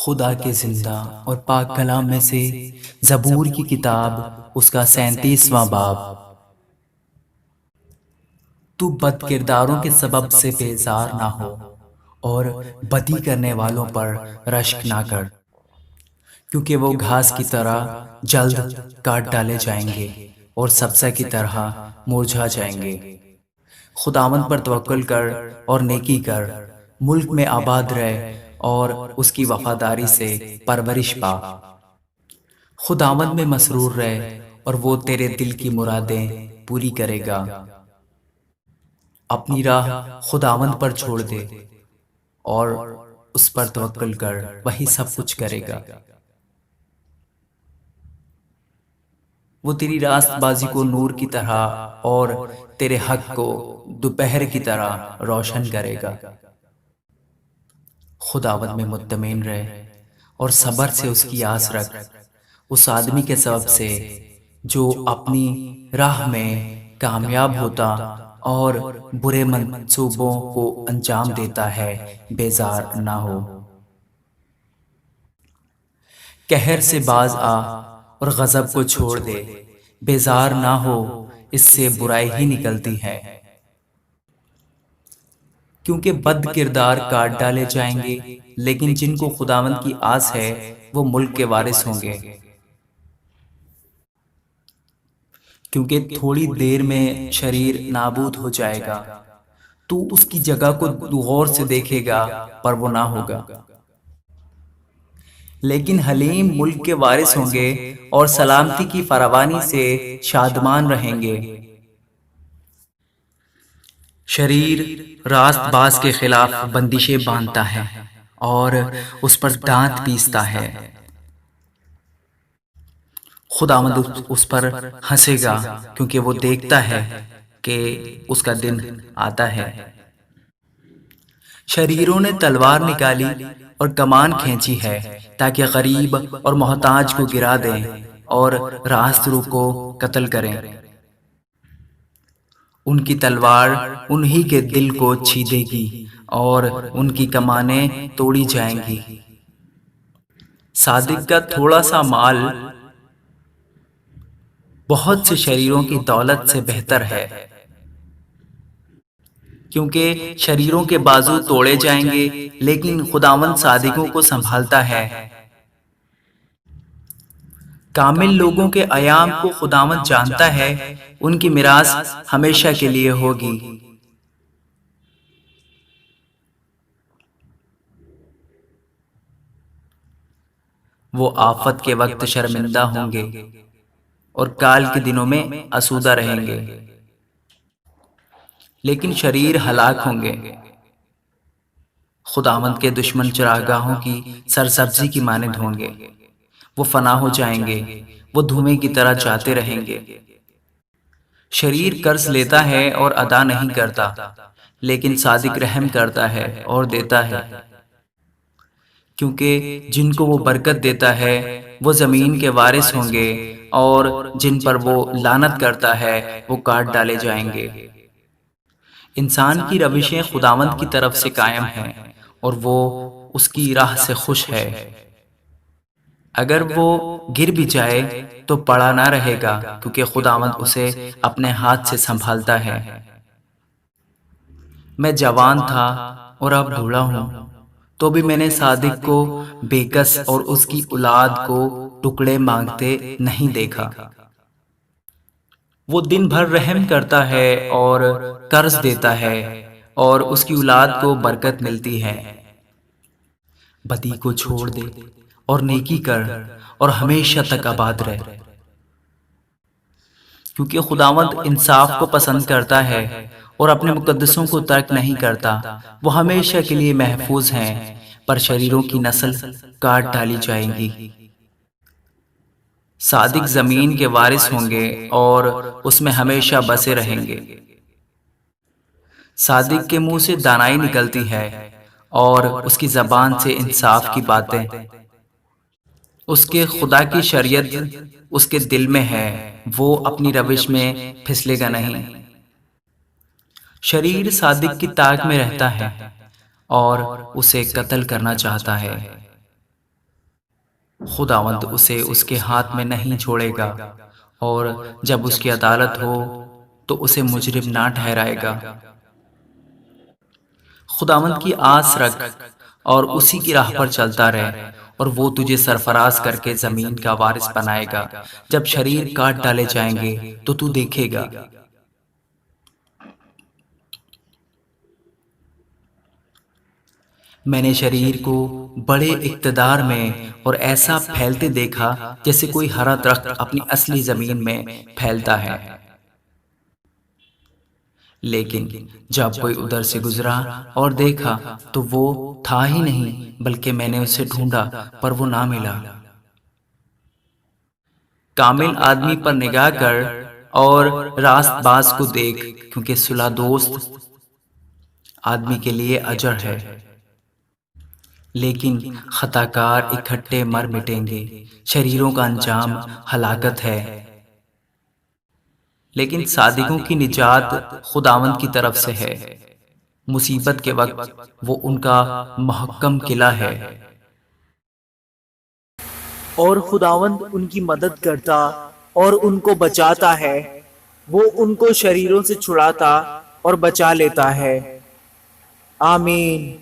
खुदा के जिंदा और पाक कलाम में से ज़बूर की किताब उसका 37वां बाब। तू बद किरदारों के सबब से बेजार ना हो और बदी करने वालों पर रश्क ना कर, क्योंकि वो घास की तरह जल्द काट डाले जाएंगे और सब्ज़ा की तरह मुरझा जाएंगे। खुदावंद पर तवक्कुल कर और नेकी कर, मुल्क में आबाद रह और उसकी वफादारी से परवरिश पा। खुदावंद में मसरूर रह और वो तेरे दिल की मुरादें पूरी करेगा। अपनी राह खुदावंद पर छोड़ दे और उस पर तवक्कुल कर, वही सब कुछ करेगा। वो तेरी रास्तबाजी को नूर की तरह और तेरे हक को दोपहर की तरह रोशन करेगा। खुदावंद में मुत्तमिन रह और सब्र से उसकी आस रख, उस आदमी के सबब से जो अपनी राह में कामयाब होता और बुरे मंसूबों को अंजाम देता है, बेजार ना हो। कहर से बाज आ और गजब को छोड़ दे, बेजार ना हो, इससे बुराई ही निकलती है। क्योंकि बद किरदार काट डाले जाएंगे, लेकिन जिनको खुदावंद की आस है वो मुल्क के वारिस होंगे। क्योंकि थोड़ी देर में शरीर नाबूद हो जाएगा, तू उसकी जगह को गौर से देखेगा पर वो ना होगा। लेकिन हलीम मुल्क के वारिस होंगे और सलामती की फरावानी से शादमान रहेंगे। शरीर रास्तबाज के खिलाफ बंदिशें बांधता है और उस पर दांत पीसता है। खुदावंद उस पर हंसेगा, क्योंकि वो देखता है कि उसका दिन आता है। शरीरों ने तलवार निकाली और कमान खींची है, ताकि गरीब और मोहताज को गिरा दें और रास्तरू को कत्ल करें। उनकी तलवार उन्हीं के दिल को छीदेगी और उनकी कमानें तोड़ी जाएंगी। सादिक का थोड़ा सा माल बहुत से शरीरों की दौलत से बेहतर है, क्योंकि शरीरों के बाजू तोड़े जाएंगे, लेकिन खुदावंद सादिकों को संभालता है। कामिल लोगों के अयाम को खुदावंद जानता है, उनकी मिरास हमेशा के लिए होगी। वो आफत के वक्त शर्मिंदा होंगे और काल के दिनों में आसूदा रहेंगे, लेकिन शरीर हलाक होंगे। खुदावंद के दुश्मन चरागाहों की सरसब्जी की मानद होंगे, वो फना हो जाएंगे, वो धुएं की तरह जाते रहेंगे। शरीर कर्ज लेता है और अदा नहीं करता, लेकिन सादिक रहम करता है और देता है। क्योंकि जिनको वो बरकत देता है वो ज़मीन के वारिस होंगे, और जिन पर वो लानत करता है वो काट डाले जाएंगे। इंसान की रविशें खुदावंद की तरफ से कायम हैं और वो उसकी राह से खुश है। अगर वो गिर भी जाए तो पड़ा ना रहेगा, क्योंकि खुदावंद उसे अपने हाथ से संभालता है। मैं जवान था और अब बूढ़ा हूँ, तो भी मैंने सादिक को बेकस और उसकी औलाद को टुकड़े मांगते नहीं देखा। वो दिन भर रहम करता है और कर्ज देता है, और उसकी औलाद को बरकत मिलती है। बदी को छोड़ दे और नेकी कर और हमेशा तक आबाद रह, क्योंकि खुदावंद इंसाफ को पसंद करता है और अपने मुकद्दसों को तर्क नहीं करता। वो हमेशा के लिए महफूज हैं, पर शरीरों की नस्ल काट डाली जाएंगी। सादिक जमीन के वारिस होंगे और उसमें हमेशा बसे रहेंगे। सादिक के मुंह से दानाई निकलती है और उसकी जबान से इंसाफ की बातें। उसके खुदा की शरीयत उसके दिल में है, वो अपनी रविश में फिसलेगा नहीं। शरीर सादिक की ताक में रहता है और उसे कत्ल करना चाहता है, खुदावंद उसे उसके हाथ में नहीं छोड़ेगा, और जब उसकी अदालत हो तो उसे मुजरिम ना ठहराएगा। खुदावंद की आस रख और उसी की राह पर चलता रहे, और वो तुझे सरफराज करके जमीन का वारिस बनाएगा। जब शरीर काट डाले जाएंगे तो तू देखेगा। मैंने शरीर को बड़े इक़्तिदार में और ऐसा फैलते देखा जैसे कोई हरा दरख्त अपनी असली जमीन में फैलता है। लेकिन जब कोई उधर से गुजरा और देखा तो वो था ही नहीं, बल्कि मैंने उसे ढूंढा पर वो ना मिला। कामिल आदमी पर निगाह कर और रास्तबाज को देख, क्योंकि सुलह दोस्त आदमी के लिए अजर है, लेकिन खताकार इकट्ठे मर मिटेंगे। शरीरों का अंजाम हलाकत है, लेकिन सादिकों की निजात खुदावंद की तरफ से है। मुसीबत के वक्त वो उनका महक्कम किला है। और खुदावंद उनकी मदद करता और उनको बचाता है। वो उनको शरीरों से छुड़ाता और बचा लेता है। आमीन।